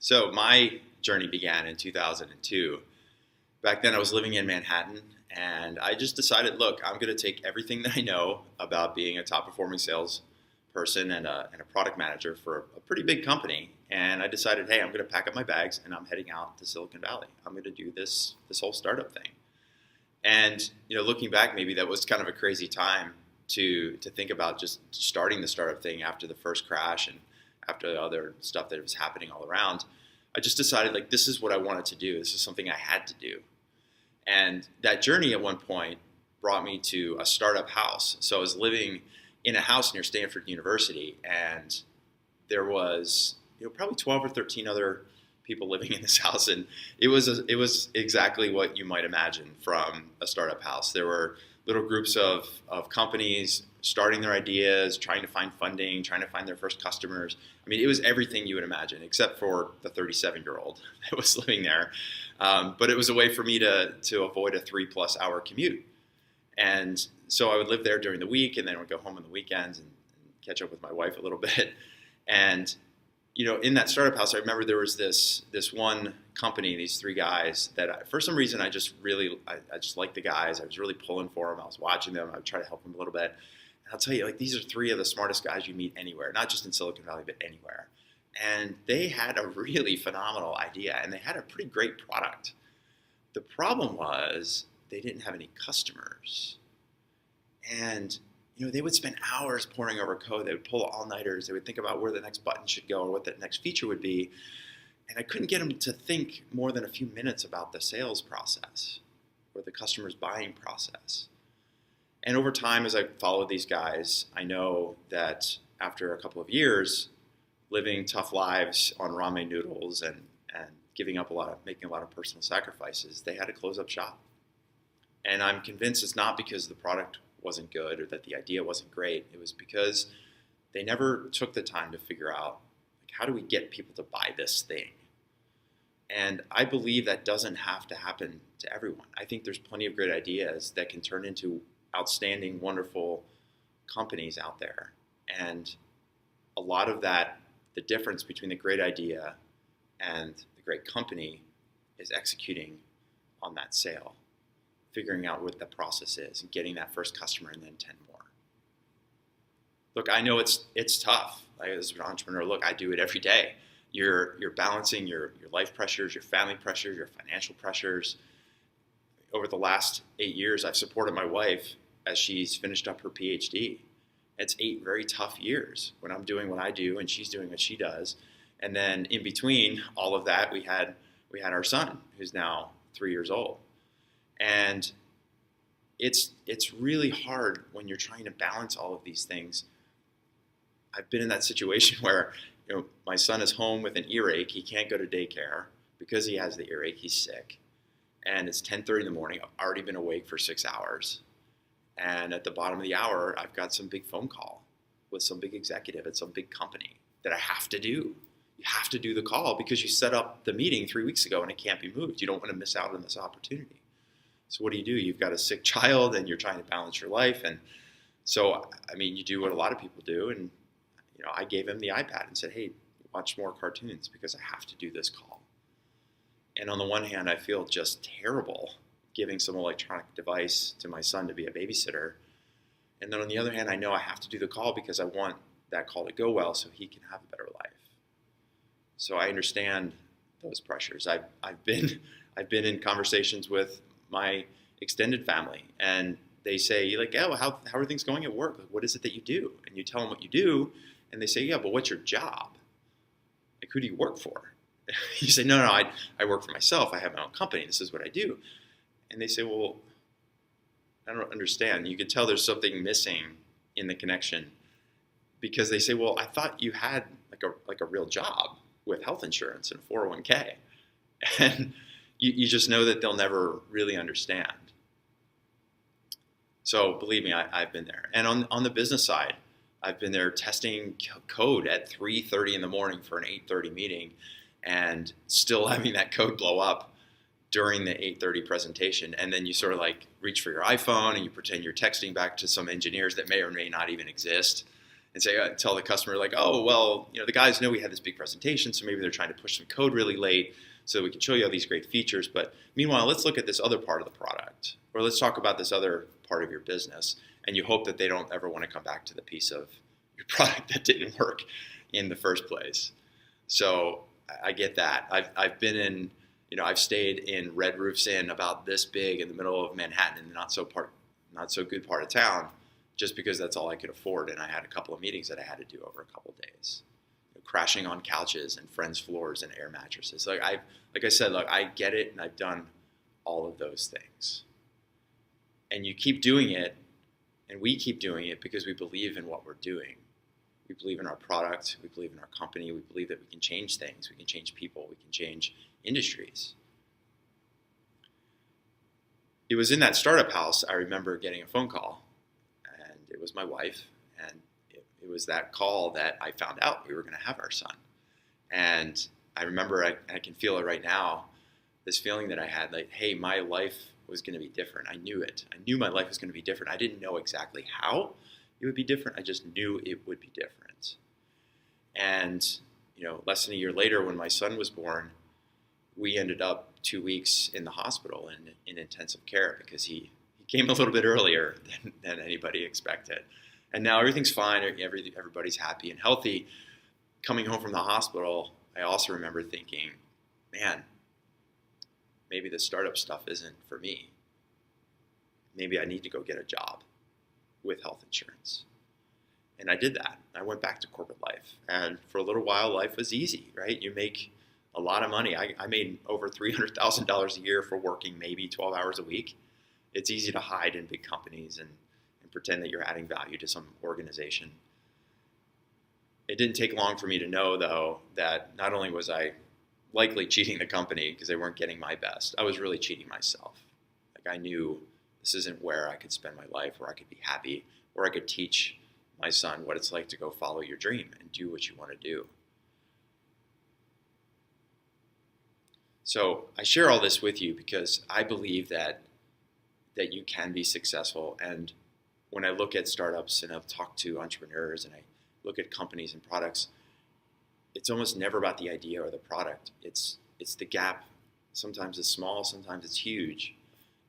So my journey began in 2002. Back then I was living in Manhattan and I just decided, look, I'm going to take everything that I know about being a top performing sales person and a product manager for a pretty big company. And I decided, hey, I'm going to pack up my bags and I'm heading out to Silicon Valley. I'm going to do this whole startup thing. And looking back, maybe that was kind of a crazy time to think about just starting the startup thing after the first crash and after the other stuff that was happening all around. I just decided, like, this is what I wanted to do. This is something I had to do. And that journey at one point brought me to a startup house. So I was living in a house near Stanford University, and there was probably 12 or 13 other people living in this house, and it was exactly what you might imagine from a startup house. There were little groups of companies starting their ideas, trying to find funding, trying to find their first customers. I mean, it was everything you would imagine, except for the 37-year-old that was living there. But it was a way for me to avoid a 3+ hour commute. And so I would live there during the week, and then I would go home on the weekends and catch up with my wife a little bit. And in that startup house, I remember there was this one company, these three guys that for some reason I just liked the guys. I was really pulling for them. I was watching them. I would try to help them a little bit. And I'll tell you, like, these are three of the smartest guys you meet anywhere, not just in Silicon Valley, but anywhere. And they had a really phenomenal idea, and they had a pretty great product. The problem was they didn't have any customers. And they would spend hours poring over code. They would pull all-nighters. They would think about where the next button should go or what the next feature would be. And I couldn't get them to think more than a few minutes about the sales process or the customer's buying process. And over time, as I followed these guys, I know that after a couple of years, living tough lives on ramen noodles and making a lot of personal sacrifices, they had to close up shop. And I'm convinced it's not because the product wasn't good or that the idea wasn't great. It was because they never took the time to figure out, like, how do we get people to buy this thing? And I believe that doesn't have to happen to everyone. I think there's plenty of great ideas that can turn into outstanding, wonderful companies out there. And a lot of that, the difference between the great idea and the great company is executing on that sale, figuring out what the process is and getting that first customer and then 10 more. Look, I know it's tough. Like, as an entrepreneur, look, I do it every day. You're balancing your life pressures, your family pressures, your financial pressures. Over the last 8 years, I've supported my wife as she's finished up her PhD. It's 8 very tough years when I'm doing what I do and she's doing what she does. And then in between all of that, we had our son, who's now 3 years old. And it's really hard when you're trying to balance all of these things. I've been in that situation where my son is home with an earache. He can't go to daycare because he has the earache. He's sick. And it's 10:30 in the morning. I've already been awake for 6 hours. And at the bottom of the hour, I've got some big phone call with some big executive at some big company that I have to do. You have to do the call because you set up the meeting 3 weeks ago and it can't be moved. You don't want to miss out on this opportunity. So what do? You've got a sick child and you're trying to balance your life. And so, I mean, you do what a lot of people do. And, I gave him the iPad and said, hey, watch more cartoons because I have to do this call. And on the one hand, I feel just terrible giving some electronic device to my son to be a babysitter. And then on the other hand, I know I have to do the call because I want that call to go well so he can have a better life. So I understand those pressures. I've been in conversations with my extended family, and they say, like, oh, how are things going at work? Like, what is it that you do? And you tell them what you do, and they say, yeah, but what's your job? Like, who do you work for? You say, no, I work for myself. I have my own company. This is what I do. And they say, well, I don't understand. You can tell there's something missing in the connection because they say, well, I thought you had like a real job with health insurance and 401k. And you just know that they'll never really understand. So believe me, I've been there. And on the business side, I've been there testing code at 3:30 in the morning for an 8:30 meeting and still having that code blow up during the 8:30 presentation. And then you sort of like reach for your iPhone and you pretend you're texting back to some engineers that may or may not even exist. and say, tell the customer like, oh, well, the guys know we had this big presentation, so maybe they're trying to push some code really late so that we can show you all these great features. But meanwhile, let's look at this other part of the product, or let's talk about this other part of your business. And you hope that they don't ever want to come back to the piece of your product that didn't work in the first place. So I get that. I've been in, I've stayed in Red Roofs Inn about this big in the middle of Manhattan in the not so good part of town, just because that's all I could afford. And I had a couple of meetings that I had to do over a couple of days, crashing on couches and friends' floors and air mattresses. Like I said, look, I get it, and I've done all of those things. And you keep doing it, and we keep doing it because we believe in what we're doing. We believe in our product. We believe in our company. We believe that we can change things. We can change people. We can change industries. It was in that startup house I remember getting a phone call, and it was my wife, and it was that call that I found out we were going to have our son. And I remember, I can feel it right now, this feeling that I had, like, hey, my life was going to be different. I knew it. I knew my life was going to be different. I didn't know exactly how it would be different. I just knew it would be different. And, less than a year later, when my son was born, we ended up 2 weeks in the hospital in intensive care because he came a little bit earlier than anybody expected. And now everything's fine. Everybody's happy and healthy. Coming home from the hospital, I also remember thinking, man, maybe this startup stuff isn't for me. Maybe I need to go get a job with health insurance. And I did that. I went back to corporate life. And for a little while, life was easy, right? You make a lot of money. I made over $300,000 a year for working maybe 12 hours a week. It's easy to hide in big companies and pretend that you're adding value to some organization. It didn't take long for me to know, though, that not only was I likely cheating the company because they weren't getting my best, I was really cheating myself. Like, I knew this isn't where I could spend my life, where I could be happy, where I could teach my son what it's like to go follow your dream and do what you want to do. So I share all this with you because I believe that you can be successful. And when I look at startups and I've talked to entrepreneurs and I look at companies and products, it's almost never about the idea or the product. It's the gap. Sometimes it's small, sometimes it's huge.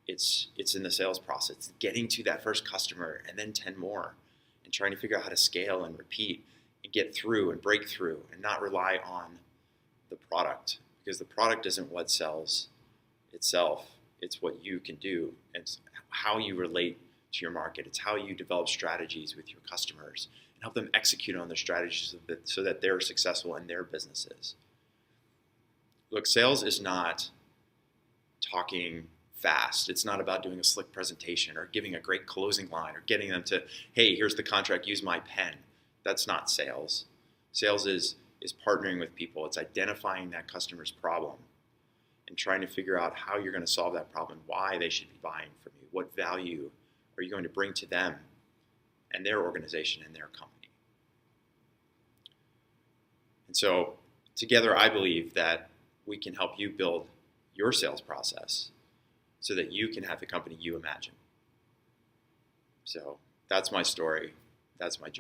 It's in the sales process. It's getting to that first customer and then 10 more and trying to figure out how to scale and repeat and get through and break through and not rely on the product, because the product isn't what sells itself. It's what you can do. It's how you relate to your market. It's how you develop strategies with your customers and help them execute on their strategies so that they're successful in their businesses. Look, sales is not talking fast. It's not about doing a slick presentation or giving a great closing line or getting them to, hey, here's the contract, use my pen. That's not sales. Sales is partnering with people. It's identifying that customer's problem and trying to figure out how you're going to solve that problem, why they should be buying from you, what value are you going to bring to them and their organization and their company. And so together, I believe that we can help you build your sales process so that you can have the company you imagine. So that's my story. That's my journey.